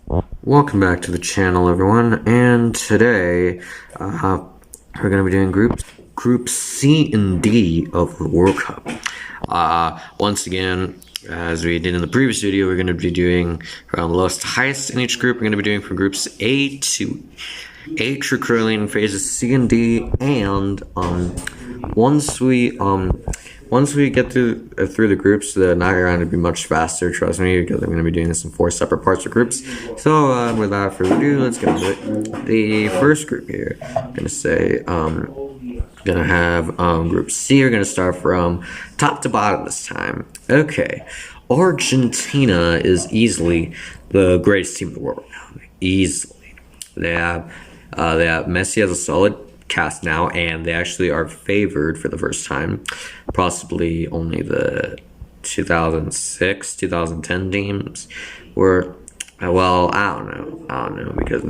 Welcome back to the channel, everyone, and today we're going to be doing Group C and D of the World Cup. Once again, as we did in the previous video, we're going to be doing from lowest to highest in each group. We're going to be doing from groups A to H, recurring phases C and D, and once we get through the groups, the night round will be much faster, trust me, because I'm going to be doing this in 4 separate parts of groups. So, without further ado, let's get into it. The first group here, I'm going to say, gonna have Group C. We're going to start from top to bottom this time. Okay, Argentina is easily the greatest team in the world now. Easily. They have Messi as a solid cast now, and they actually are favored for the first time. Possibly only the 2006, 2010 teams were, well, I don't know, because,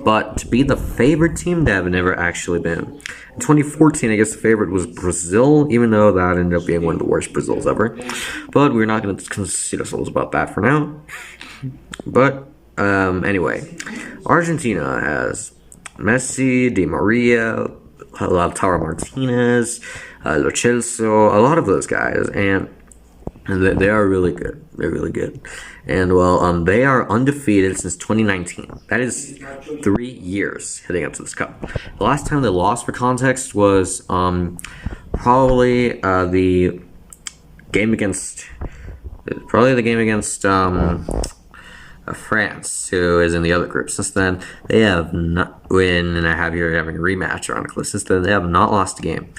but to be the favorite team, they have never actually been. In 2014, I guess the favorite was Brazil, even though that ended up being one of the worst Brazils ever. But we're not going to concede ourselves about that for now. But, anyway, Argentina has Messi, Di Maria, Lautaro Martinez, Lo Celso, a lot of those guys, and they are really good. They're really good. And, well, they are undefeated since 2019. That is 3 years heading up to this cup. The last time they lost, for context, was probably the game against France, who is in the other group. Since then, they have not and I have here having a rematch, ironically. Since then, they have not lost a game.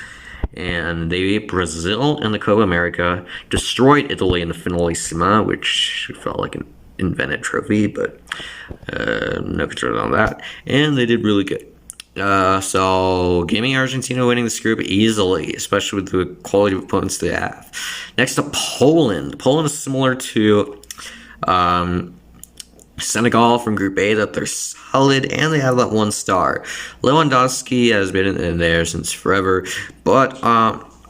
And they beat Brazil in the Copa America, destroyed Italy in the Finalissima, which felt like an invented trophy, but no control on that. And they did really good. So, give me Argentina winning this group easily, especially with the quality of opponents they have. Next up, Poland. Poland is similar to Senegal from Group A, that they're solid, and they have that 1 star. Lewandowski has been in there since forever, but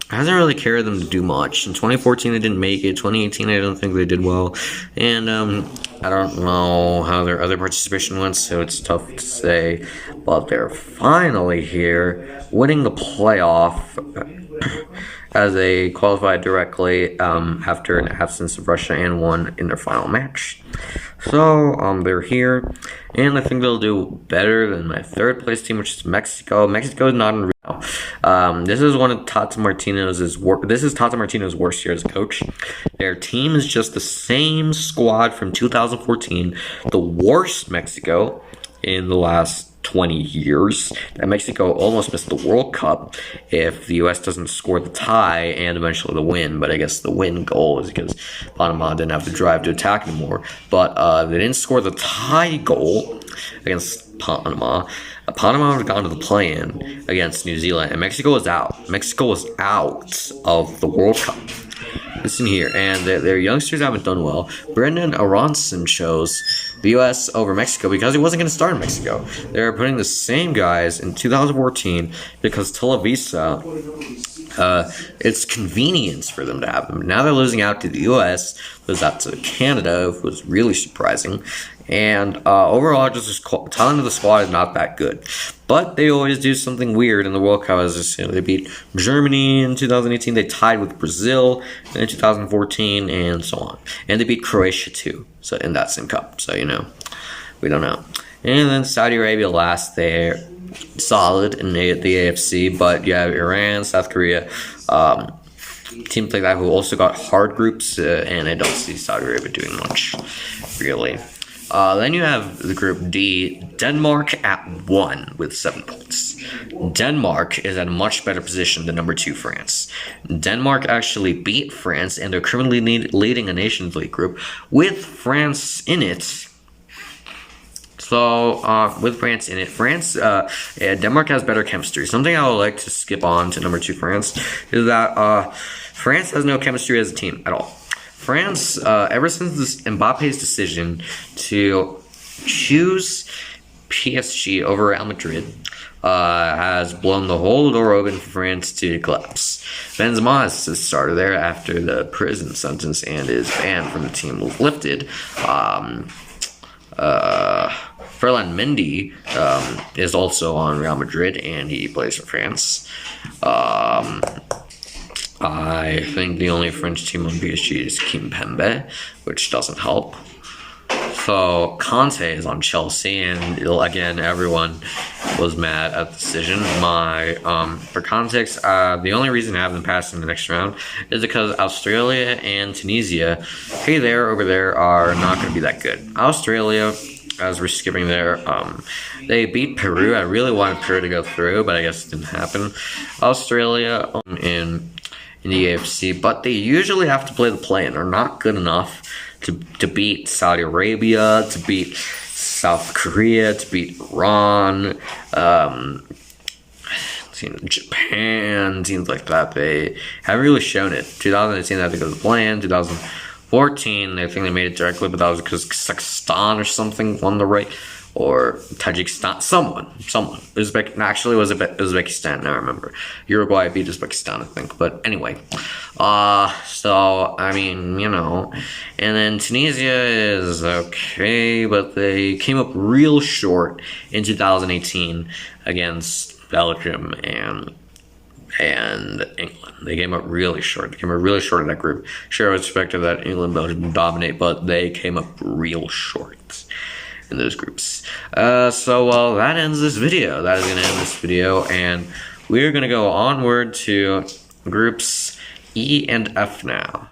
hasn't really carried them to do much. In 2014, they didn't make it. 2018, I don't think they did well. And I don't know how their other participation went, so it's tough to say. But they're finally here, winning the playoff as they qualified directly after an absence of Russia and won in their final match. So they're here, and I think they'll do better than my 3rd place team, which is Mexico. Mexico is not in Rio. This is one of Tata Martino's worst year as a coach. Their team is just the same squad from 2014, the worst Mexico in the last 20 years. And Mexico almost missed the World Cup if the U.S. doesn't score the tie and eventually the win. But I guess the win goal is because Panama didn't have to drive to attack anymore. But they didn't score the tie goal against Panama. Panama would have gone to the play-in against New Zealand, and Mexico was out. Mexico was out of the World Cup. Listen here, and their youngsters haven't done well. Brendan Aronson chose the U.S. over Mexico because he wasn't going to start in Mexico. They're putting the same guys in 2014 because Televisa, it's convenience for them to have them. Now they're losing out to the U.S., lose out to Canada, which was really surprising. And overall, just talent of the squad is not that good. But they always do something weird in the World Cup. As they beat Germany in 2018, they tied with Brazil in 2014, and so on. And they beat Croatia too, so in that same cup. So we don't know. And then Saudi Arabia last there, solid in the AFC, but you have Iran, South Korea, teams like that who also got hard groups, and I don't see Saudi Arabia doing much, really. Then you have the Group D, Denmark at 1 with 7 points. Denmark is at a much better position than number 2 France. Denmark actually beat France, and they're currently leading a Nations League group with France in it. So, with France in it, Denmark has better chemistry. Something I would like to skip on to number 2 France is that France has no chemistry as a team at all. France, ever since Mbappe's decision to choose PSG over Real Madrid, has blown the whole door open for France to collapse. Benzema is the starter there after the prison sentence and his ban from the team was lifted. Ferland Mendy is also on Real Madrid, and he plays for France. I think the only French team on PSG is Kimpembe, which doesn't help. So Conte is on Chelsea, and again, everyone was mad at the decision. For context, the only reason I have them passing the next round is because Australia and Tunisia, over there, are not going to be that good. Australia, as we're skipping there, they beat Peru. I really wanted Peru to go through, but I guess it didn't happen. Australia in the AFC, but they usually have to play the play-in. They're not good enough to beat Saudi Arabia, to beat South Korea, to beat Iran, Japan, teams like that. They haven't really shown it. 2018, I think it was the plan. 2014, I think they made it directly, but that was because Kazakhstan or something won the right. Or Tajikistan, someone. Actually, it was Uzbekistan, now I remember. Uruguay beat Uzbekistan, I think. But anyway, so, I mean, and then Tunisia is okay, but they came up real short in 2018 against Belgium and England. They came up really short. They came up really short in that group. Sure, I expected that England, Belgium would dominate, but they came up real short in those groups. So that ends this video. That is going to end this video, and we're going to go onward to groups E and F now.